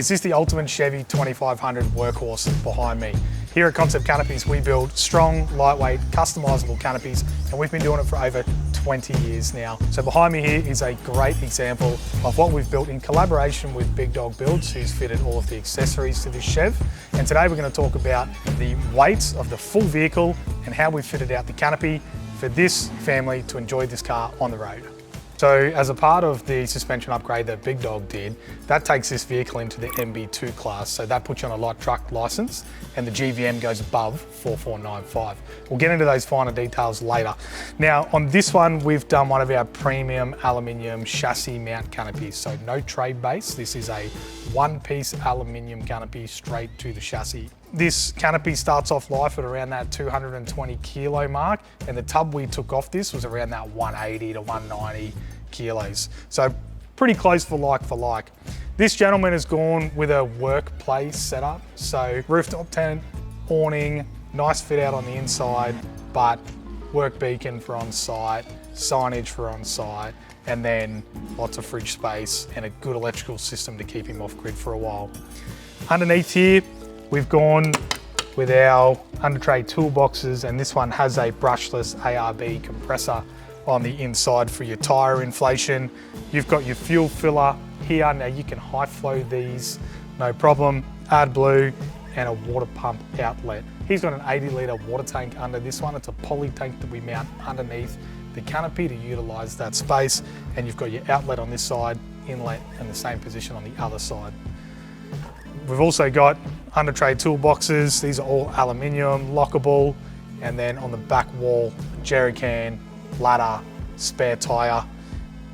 Is this the ultimate Chevy 2500 workhorse behind me? Here at Concept Canopies, we build strong, lightweight, customizable canopies, and we've been doing it for over 20 years now. So behind me here is a great example of what we've built in collaboration with Big Dog Builds, who's fitted all of the accessories to this Chev. And today we're going to talk about the weight of the full vehicle and how we've fitted out the canopy for this family to enjoy this car on the road. So as a part of the suspension upgrade that Big Dog did, that takes this vehicle into the MB2 class. So that puts you on a light truck license and the GVM goes above 4495. We'll get into those finer details later. Now on this one, we've done one of our premium aluminium chassis mount canopies. So no tray base. This is a one-piece aluminium canopy straight to the chassis. This canopy starts off life at around that 220 kilo mark, and the tub we took off this was around that 180 to 190 kilos. So pretty close for like. This gentleman has gone with a workplace setup. So rooftop tent, awning, nice fit out on the inside, but work beacon for on site, signage for on site, and then lots of fridge space and a good electrical system to keep him off grid for a while. Underneath here, we've gone with our under tray toolboxes, and this one has a brushless ARB compressor on the inside for your tyre inflation. You've got your fuel filler here. Now you can high flow these, no problem. AdBlue and a water pump outlet. He's got an 80 litre water tank under this one. It's a poly tank that we mount underneath the canopy to utilise that space. And you've got your outlet on this side, inlet, and the same position on the other side. We've also got under tray toolboxes. These are all aluminium, lockable, and then on the back wall, jerry can, ladder, spare tyre.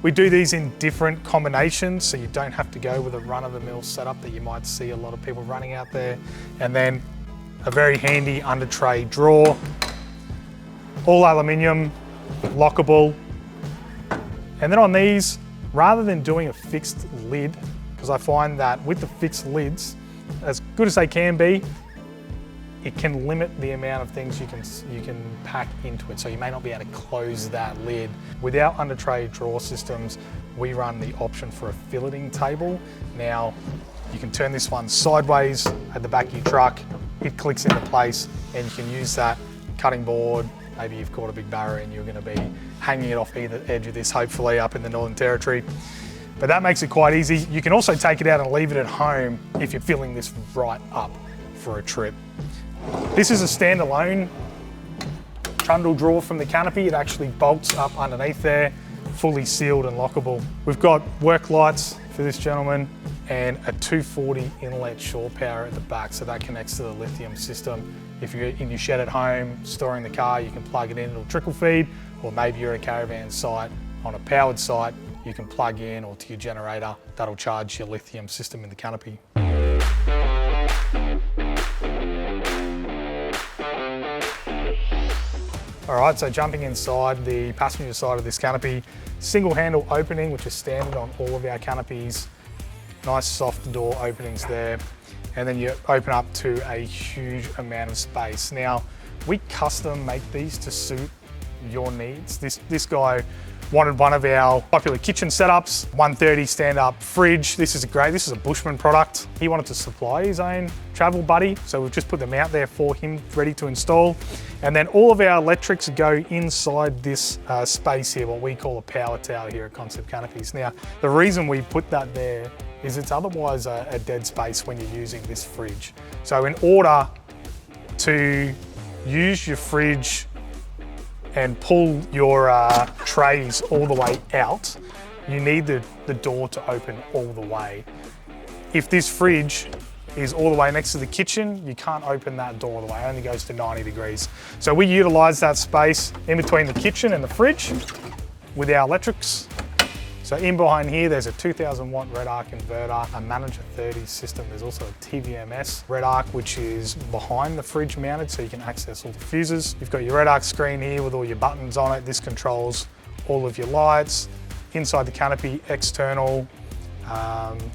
We do these in different combinations, so you don't have to go with a run-of-the-mill setup that you might see a lot of people running out there. And then a very handy under tray drawer, all aluminium, lockable. And then on these, rather than doing a fixed lid, because I find that with the fixed lids, as good as they can be, it can limit the amount of things you can pack into it. So you may not be able to close that lid. With our under tray drawer systems, we run the option for a filleting table. Now, you can turn this one sideways at the back of your truck, it clicks into place, and you can use that cutting board. Maybe you've caught a big barra and you're gonna be hanging it off either edge of this, hopefully up in the Northern Territory. But that makes it quite easy. You can also take it out and leave it at home if you're filling this right up for a trip. This is a standalone trundle drawer from the canopy. It actually bolts up underneath there, fully sealed and lockable. We've got work lights for this gentleman and a 240 inlet shore power at the back, so that connects to the lithium system. If you're in your shed at home, storing the car, you can plug it in, it'll trickle feed, or maybe you're at a caravan site, on a powered site, you can plug in or to your generator, that'll charge your lithium system in the canopy. All right, so jumping inside the passenger side of this canopy, single handle opening, which is standard on all of our canopies. Nice soft door openings there. And then you open up to a huge amount of space. Now, we custom make these to suit your needs. This guy wanted one of our popular kitchen setups, 130 stand-up fridge. This is a Bushman product. He wanted to supply his own travel buddy, so we've just put them out there for him, ready to install. And then all of our electrics go inside this space here, what we call a power tower here at Concept Canopies. Now, the reason we put that there is it's otherwise a dead space when you're using this fridge. So in order to use your fridge and pull your trays all the way out, you need the door to open all the way. If this fridge is all the way next to the kitchen, you can't open that door all the way, it only goes to 90 degrees. So we utilize that space in between the kitchen and the fridge with our electrics. So in behind here, there's a 2000 watt REDARC inverter, a Manager30 system. There's also a TVMS REDARC, which is behind the fridge mounted, so you can access all the fuses. You've got your REDARC screen here with all your buttons on it. This controls all of your lights. Inside the canopy, external,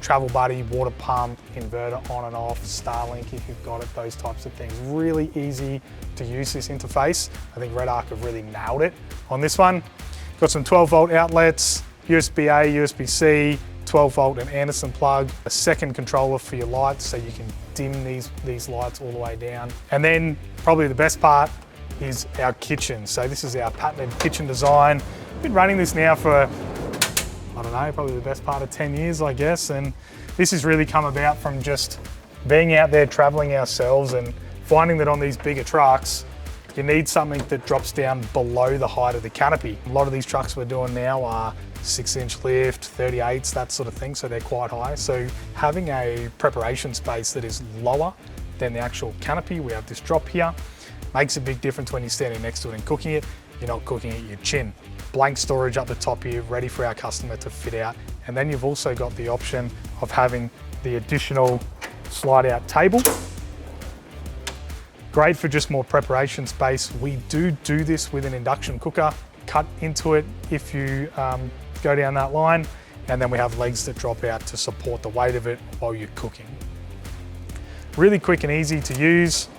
travel buddy, water pump, inverter on and off, Starlink if you've got it, those types of things. Really easy to use this interface. I think REDARC have really nailed it on this one. Got some 12 volt outlets, USB-A, USB-C, 12 volt and Anderson plug, a second controller for your lights so you can dim these lights all the way down. And then probably the best part is our kitchen. So this is our patented kitchen design. Been running this now for, I don't know, probably the best part of 10 years, I guess. And this has really come about from just being out there traveling ourselves and finding that on these bigger trucks, you need something that drops down below the height of the canopy. A lot of these trucks we're doing now are 6-inch lift, 38s, that sort of thing, so they're quite high. So having a preparation space that is lower than the actual canopy, we have this drop here, makes a big difference when you're standing next to it and cooking it. You're not cooking at your chin. Blank storage up the top here, ready for our customer to fit out. And then you've also got the option of having the additional slide out table. Great for just more preparation space. We do this with an induction cooker, cut into it if you go down that line, and then we have legs that drop out to support the weight of it while you're cooking. Really quick and easy to use.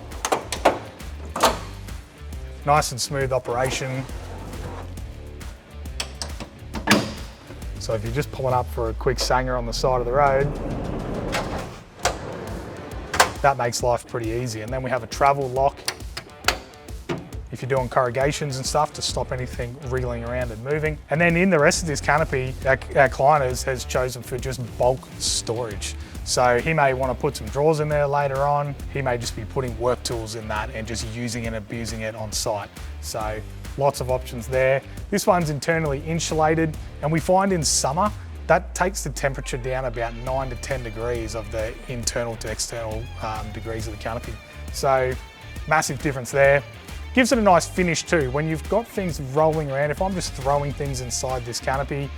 Nice and smooth operation. So if you're just pulling up for a quick sanger on the side of the road, that makes life pretty easy. And then we have a travel lock if you're doing corrugations and stuff to stop anything wriggling around and moving. And then in the rest of this canopy, our client has chosen for just bulk storage. So he may want to put some drawers in there later on. He may just be putting work tools in that and just using and abusing it on site. So lots of options there. This one's internally insulated, and we find in summer, that takes the temperature down about 9 to 10 degrees of the internal to external degrees of the canopy. So massive difference there. Gives it a nice finish too. When you've got things rolling around, if I'm just throwing things inside this canopy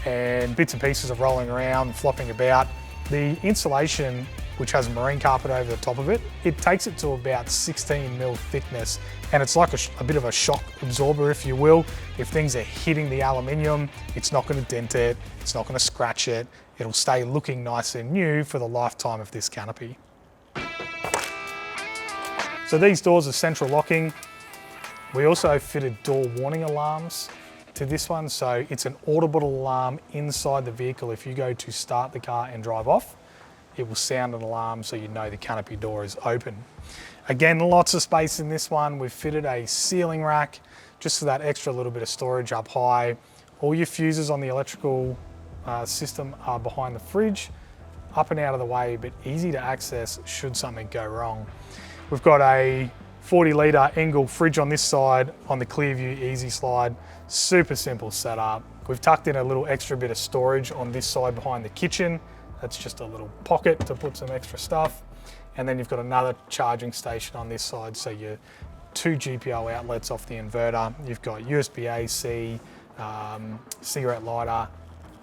and bits and pieces are rolling around, flopping about, the insulation, which has marine carpet over the top of it, it takes it to about 16 mil thickness, and it's like a bit of a shock absorber, if you will. If things are hitting the aluminium, it's not going to dent it, it's not going to scratch it, it'll stay looking nice and new for the lifetime of this canopy. So these doors are central locking. We also fitted door warning alarms to this one, so it's an audible alarm inside the vehicle. If you go to start the car and drive off, it will sound an alarm so you know the canopy door is open. Again, lots of space in this one. We've fitted a ceiling rack just for that extra little bit of storage up high. All your fuses on the electrical system are behind the fridge, up and out of the way, but easy to access should something go wrong. We've got a 40-litre Engel fridge on this side on the Clearview Easy Slide. Super simple setup. We've tucked in a little extra bit of storage on this side behind the kitchen. That's just a little pocket to put some extra stuff. And then you've got another charging station on this side, so your 2 GPO outlets off the inverter. You've got USB-AC, cigarette lighter,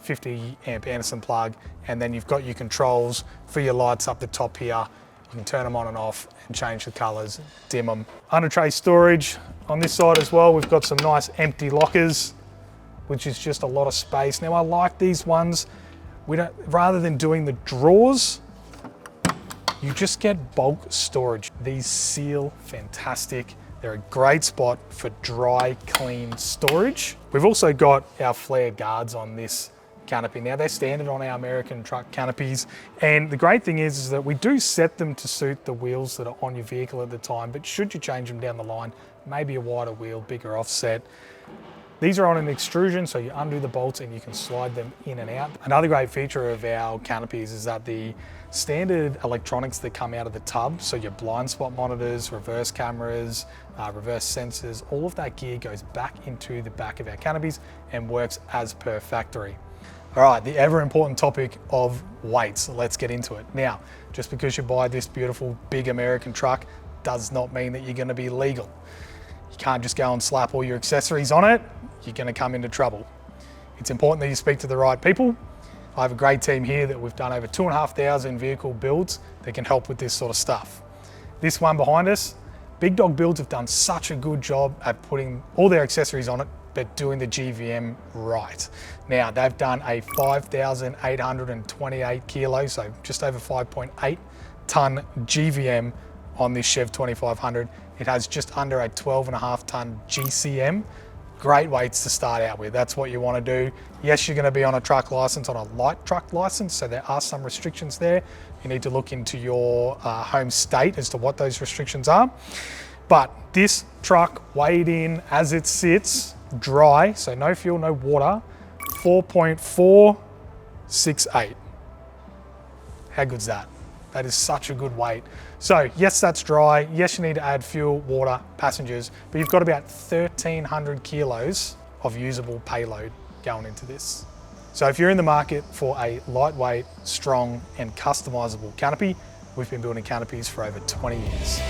50 amp Anderson plug, and then you've got your controls for your lights up the top here. You can turn them on and off and change the colours, dim them. Under tray storage on this side as well. We've got some nice empty lockers, which is just a lot of space. Now I like these ones. Rather than doing the drawers, you just get bulk storage. These seal fantastic. They're a great spot for dry, clean storage. We've also got our flare guards on this canopy. Now they're standard on our American truck canopies, and the great thing is that we do set them to suit the wheels that are on your vehicle at the time, but should you change them down the line, maybe a wider wheel, bigger offset. These are on an extrusion, so you undo the bolts and you can slide them in and out. Another great feature of our canopies is that the standard electronics that come out of the tub, so your blind spot monitors, reverse cameras, reverse sensors, all of that gear goes back into the back of our canopies and works as per factory. All right, the ever important topic of weights. Let's get into it. Now, just because you buy this beautiful big American truck does not mean that you're gonna be legal. You can't just go and slap all your accessories on it. You're gonna come into trouble. It's important that you speak to the right people. I have a great team here that we've done over 2,500 vehicle builds that can help with this sort of stuff. This one behind us, Big Dog Builds have done such a good job at putting all their accessories on it, but doing the GVM right. Now, they've done a 5,828 kilos, so just over 5.8 ton GVM on this Chev 2500. It has just under a 12.5 ton GCM Great weights to start out with. That's what you want to do. Yes, you're going to be on a truck license, on a light truck license, so there are some restrictions there. You need to look into your home state as to what those restrictions are. But this truck weighed in as it sits, dry, so no fuel, no water, 4.468. How good's that? That is such a good weight. So yes, that's dry. Yes, you need to add fuel, water, passengers, but you've got about 1,300 kilos of usable payload going into this. So if you're in the market for a lightweight, strong, and customizable canopy, we've been building canopies for over 20 years.